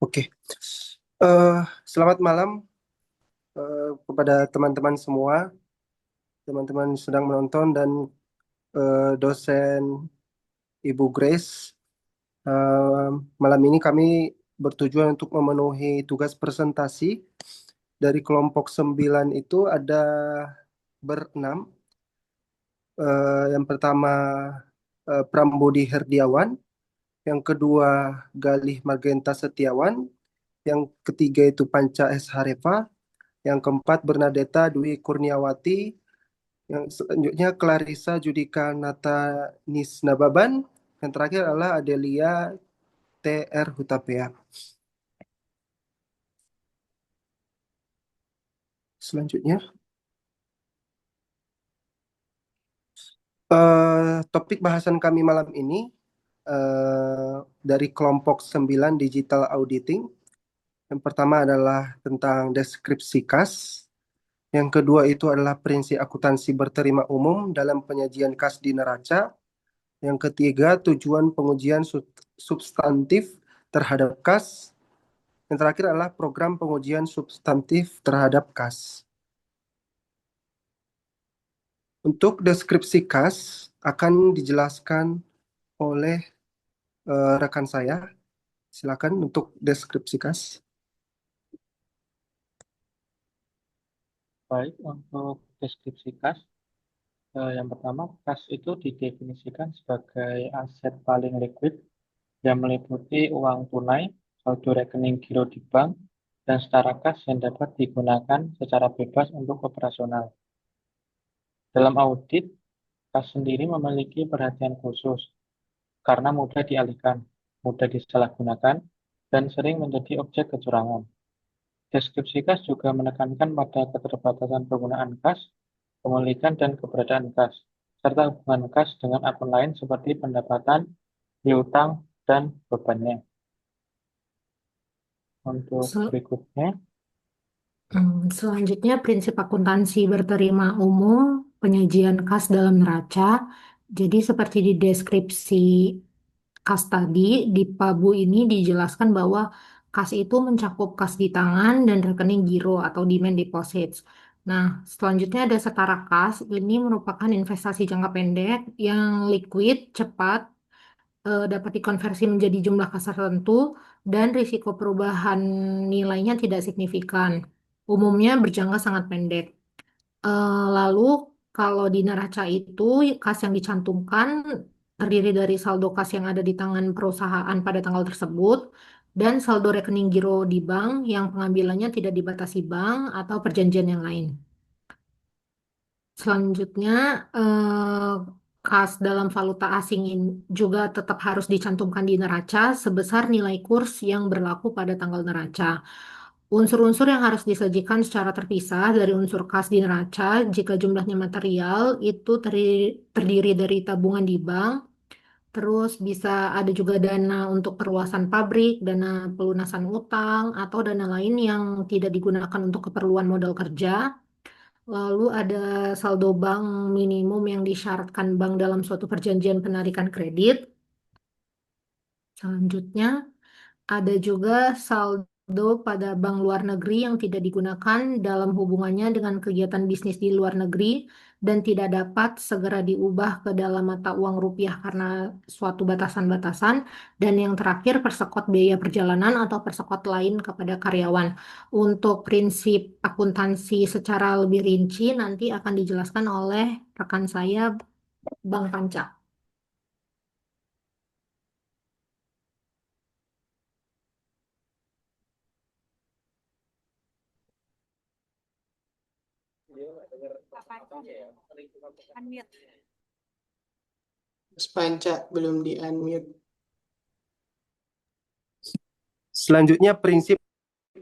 Oke. Selamat malam kepada teman-teman semua, teman-teman sedang menonton dan dosen Ibu Grace. Malam ini kami bertujuan untuk memenuhi tugas presentasi dari kelompok 9 itu ada berenam. Yang pertama Prambudi Herdiawan, yang kedua Galih Magenta Setiawan, yang ketiga itu Panca S. Harefa, yang keempat Bernadetta Dwi Kurniawati, yang selanjutnya Clarissa Judika Nata Nisnababan, yang terakhir adalah Adelia T.R. Hutapea. Selanjutnya, topik bahasan kami malam ini dari kelompok 9 Digital Auditing. Yang pertama adalah tentang deskripsi kas. Yang kedua itu adalah prinsip akuntansi berterima umum dalam penyajian kas di neraca. Yang ketiga, tujuan pengujian substantif terhadap kas. Yang terakhir adalah program pengujian substantif terhadap kas. Untuk deskripsi kas akan dijelaskan oleh rekan saya. Silakan untuk deskripsi kas. Baik, untuk deskripsi kas, yang pertama, kas itu didefinisikan sebagai aset paling liquid yang meliputi uang tunai, saldo rekening giro di bank, dan setara kas yang dapat digunakan secara bebas untuk operasional. Dalam audit, kas sendiri memiliki perhatian khusus karena mudah dialihkan, mudah disalahgunakan, dan sering menjadi objek kecurangan. Deskripsi kas juga menekankan pada keterbatasan penggunaan kas, pemilikan dan keberadaan kas, serta hubungan kas dengan akun lain seperti pendapatan, piutang, dan bebannya. Untuk Sel- berikutnya, Selanjutnya, prinsip akuntansi berterima umum, penyajian kas dalam neraca. Jadi seperti di deskripsi kas tadi, di Pabu ini dijelaskan bahwa kas itu mencakup kas di tangan dan rekening giro atau demand deposits. Nah, selanjutnya ada setara kas. Ini merupakan investasi jangka pendek yang liquid, cepat, dapat dikonversi menjadi jumlah kas tertentu, dan risiko perubahan nilainya tidak signifikan. Umumnya berjangka sangat pendek. Lalu kalau di neraca itu kas yang dicantumkan terdiri dari saldo kas yang ada di tangan perusahaan pada tanggal tersebut dan saldo rekening giro di bank yang pengambilannya tidak dibatasi bank atau perjanjian yang lain. Selanjutnya, kas dalam valuta asing juga tetap harus dicantumkan di neraca sebesar nilai kurs yang berlaku pada tanggal neraca. Unsur-unsur yang harus disajikan secara terpisah dari unsur kas di neraca jika jumlahnya material itu terdiri dari tabungan di bank, terus bisa ada juga dana untuk perluasan pabrik, dana pelunasan utang, atau dana lain yang tidak digunakan untuk keperluan modal kerja. Lalu ada saldo bank minimum yang disyaratkan bank dalam suatu perjanjian penarikan kredit. Selanjutnya, ada juga saldo pada bank luar negeri yang tidak digunakan dalam hubungannya dengan kegiatan bisnis di luar negeri dan tidak dapat segera diubah ke dalam mata uang rupiah karena suatu batasan-batasan. Dan yang terakhir, persekot biaya perjalanan atau persekot lain kepada karyawan. Untuk prinsip akuntansi secara lebih rinci nanti akan dijelaskan oleh rekan saya, Bang Panca. Mas Panca belum di-unmute. Selanjutnya, prinsip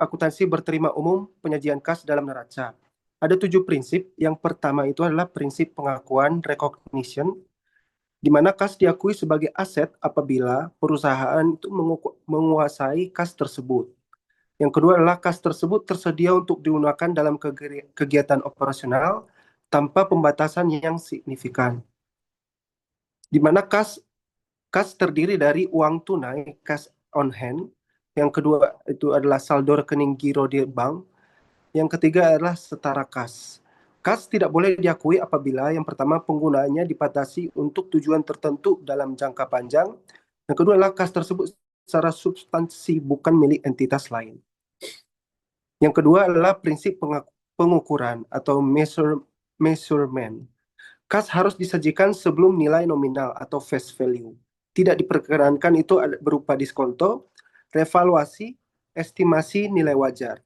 akuntansi berterima umum penyajian kas dalam neraca. Ada 7 prinsip. Yang pertama itu adalah prinsip pengakuan recognition, di mana kas diakui sebagai aset apabila perusahaan itu menguasai kas tersebut. Yang kedua adalah kas tersebut tersedia untuk digunakan dalam kegiatan operasional tanpa pembatasan yang signifikan. Di mana kas terdiri dari uang tunai, cash on hand, Yang kedua itu adalah saldo rekening giro di bank. Yang ketiga adalah setara kas. Kas tidak boleh diakui apabila yang pertama penggunaannya dibatasi untuk tujuan tertentu dalam jangka panjang. Yang kedua adalah kas tersebut secara substansi bukan milik entitas lain. Yang kedua adalah prinsip pengukuran atau measurement. Kas harus disajikan sebelum nilai nominal atau face value. Tidak diperkenankan itu berupa diskonto, revaluasi, estimasi nilai wajar.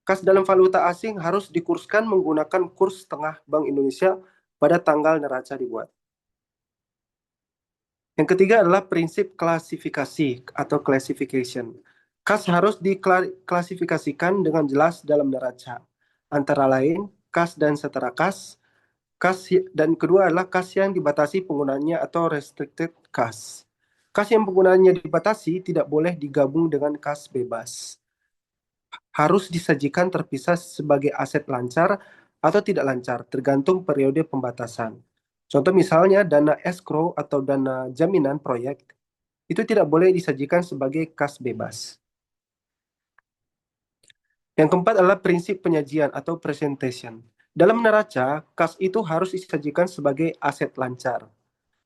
Kas dalam valuta asing harus dikurskan menggunakan kurs tengah Bank Indonesia pada tanggal neraca dibuat. Yang ketiga adalah prinsip klasifikasi atau classification. Kas harus diklasifikasikan dengan jelas dalam neraca. Antara lain, kas dan setara kas, dan kedua adalah kas yang dibatasi penggunaannya atau restricted kas. Kas yang penggunaannya dibatasi tidak boleh digabung dengan kas bebas. Harus disajikan terpisah sebagai aset lancar atau tidak lancar, tergantung periode pembatasan. Contoh misalnya dana escrow atau dana jaminan proyek, itu tidak boleh disajikan sebagai kas bebas. Yang keempat adalah prinsip penyajian atau presentation. Dalam neraca, kas itu harus disajikan sebagai aset lancar.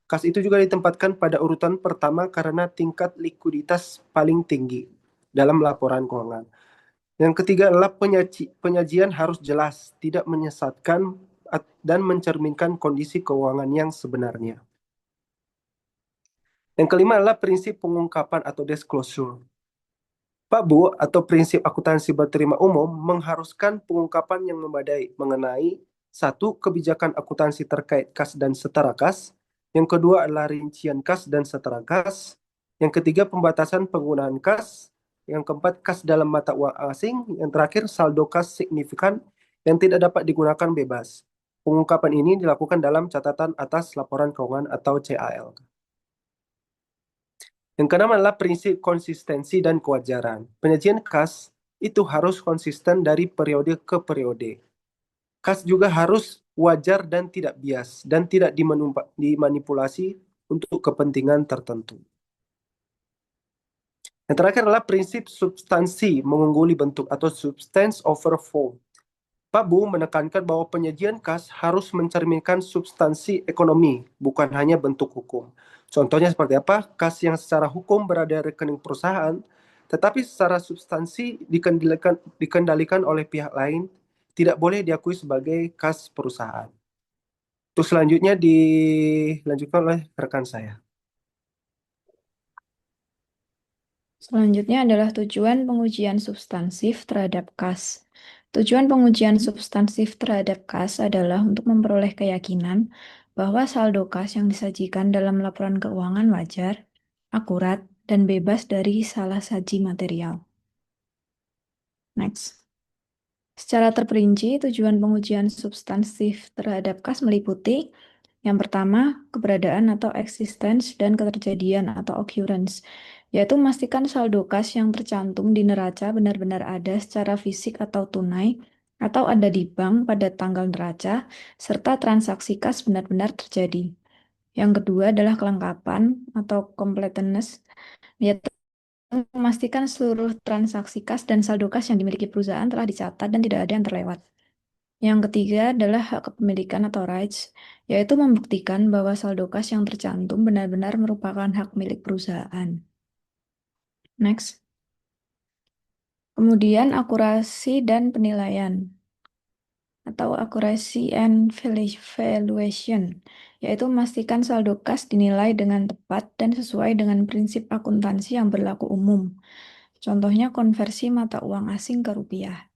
Kas itu juga ditempatkan pada urutan pertama karena tingkat likuiditas paling tinggi dalam laporan keuangan. Yang ketiga adalah penyajian harus jelas, tidak menyesatkan dan mencerminkan kondisi keuangan yang sebenarnya. Yang kelima adalah prinsip pengungkapan atau disclosure. Pak Bu, atau prinsip akuntansi berterima umum mengharuskan pengungkapan yang memadai mengenai satu, kebijakan akuntansi terkait kas dan setara kas. Yang kedua adalah rincian kas dan setara kas. Yang ketiga, pembatasan penggunaan kas. Yang keempat, kas dalam mata uang asing. Yang terakhir, saldo kas signifikan yang tidak dapat digunakan bebas. Pengungkapan ini dilakukan dalam catatan atas laporan keuangan atau CAL. Yang keenam adalah prinsip konsistensi dan kewajaran. Penyajian kas itu harus konsisten dari periode ke periode. Kas juga harus wajar dan tidak bias, dan tidak dimanipulasi untuk kepentingan tertentu. Yang terakhir adalah prinsip substansi mengungguli bentuk atau substance over form. Pak Bu menekankan bahwa penyajian kas harus mencerminkan substansi ekonomi, bukan hanya bentuk hukum. Contohnya seperti apa? Kas yang secara hukum berada di rekening perusahaan, tetapi secara substansi dikendalikan oleh pihak lain, tidak boleh diakui sebagai kas perusahaan. Terus selanjutnya dilanjutkan oleh rekan saya. Selanjutnya adalah tujuan pengujian substansif terhadap kas. Tujuan pengujian substansif terhadap kas adalah untuk memperoleh keyakinan bahwa saldo kas yang disajikan dalam laporan keuangan wajar, akurat, dan bebas dari salah saji material. Next. Secara terperinci, tujuan pengujian substansif terhadap kas meliputi yang pertama, keberadaan atau existence dan keterjadian atau occurrence, yaitu memastikan saldo kas yang tercantum di neraca benar-benar ada secara fisik atau tunai, atau ada di bank pada tanggal neraca, serta transaksi kas benar-benar terjadi. Yang kedua adalah kelengkapan atau completeness, yaitu memastikan seluruh transaksi kas dan saldo kas yang dimiliki perusahaan telah dicatat dan tidak ada yang terlewat. Yang ketiga adalah hak kepemilikan atau rights, yaitu membuktikan bahwa saldo kas yang tercantum benar-benar merupakan hak milik perusahaan. Next. Kemudian akurasi dan penilaian atau accuracy and valuation, yaitu memastikan saldo kas dinilai dengan tepat dan sesuai dengan prinsip akuntansi yang berlaku umum. Contohnya konversi mata uang asing ke rupiah.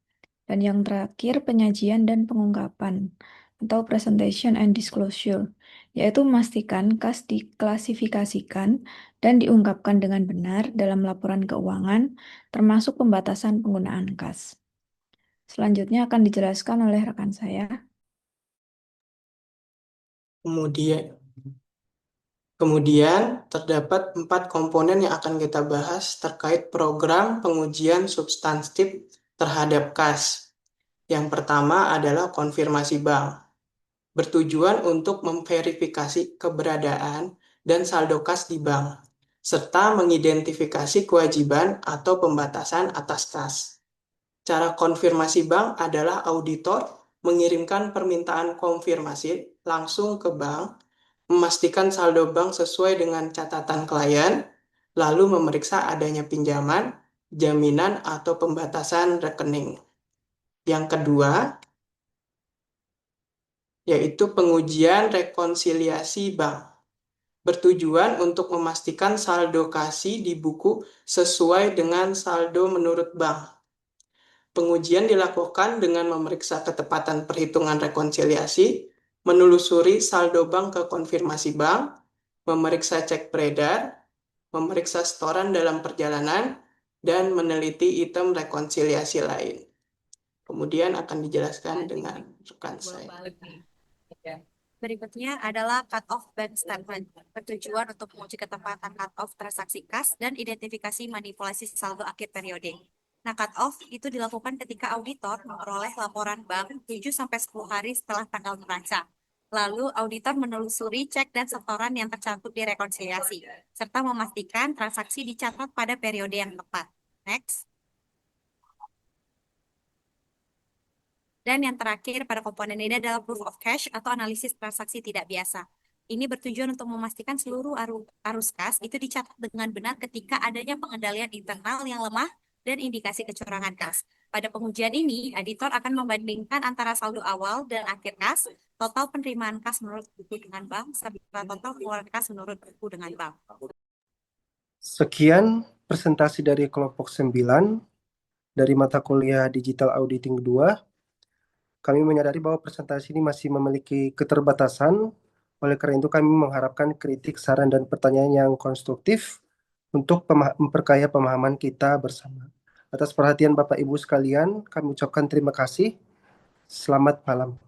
Dan yang terakhir penyajian dan pengungkapan atau presentation and disclosure, yaitu memastikan kas diklasifikasikan dan diungkapkan dengan benar dalam laporan keuangan, termasuk pembatasan penggunaan kas. Selanjutnya akan dijelaskan oleh rekan saya. Kemudian terdapat 4 komponen yang akan kita bahas terkait program pengujian substantif terhadap kas. Yang pertama adalah konfirmasi bank, bertujuan untuk memverifikasi keberadaan dan saldo kas di bank. serta mengidentifikasi kewajiban atau pembatasan atas kas. Cara konfirmasi bank adalah auditor mengirimkan permintaan konfirmasi langsung ke bank, memastikan saldo bank sesuai dengan catatan klien, lalu memeriksa adanya pinjaman, jaminan, atau pembatasan rekening. Yang kedua, yaitu pengujian rekonsiliasi bank. Bertujuan untuk memastikan saldo kasi di buku sesuai dengan saldo menurut bank. Pengujian dilakukan dengan memeriksa ketepatan perhitungan rekonsiliasi, menelusuri saldo bank ke konfirmasi bank, memeriksa cek beredar, memeriksa setoran dalam perjalanan, dan meneliti item rekonsiliasi lain. Kemudian akan dijelaskan dengan rekan saya. Berikutnya adalah cut-off bank statement, bertujuan untuk menguji ketepatan cut-off transaksi kas dan identifikasi manipulasi saldo akhir periode. Nah, cut-off itu dilakukan ketika auditor memperoleh laporan bank 7-10 hari setelah tanggal neraca. Lalu, auditor menelusuri cek dan setoran yang tercantum di rekonsiliasi, serta memastikan transaksi dicatat pada periode yang tepat. Next. Dan yang terakhir pada komponen ini adalah proof of cash atau analisis transaksi tidak biasa. Ini bertujuan untuk memastikan seluruh arus kas itu dicatat dengan benar ketika adanya pengendalian internal yang lemah dan indikasi kecurangan kas. Pada pengujian ini, auditor akan membandingkan antara saldo awal dan akhir kas, total penerimaan kas menurut buku dengan bank, serta total pengeluaran kas menurut buku dengan bank. Sekian presentasi dari kelompok 9 dari mata kuliah Digital Auditing 2. Kami menyadari bahwa presentasi ini masih memiliki keterbatasan, oleh karena itu kami mengharapkan kritik, saran, dan pertanyaan yang konstruktif untuk memperkaya pemahaman kita bersama. Atas perhatian Bapak Ibu sekalian, kami ucapkan terima kasih. Selamat malam.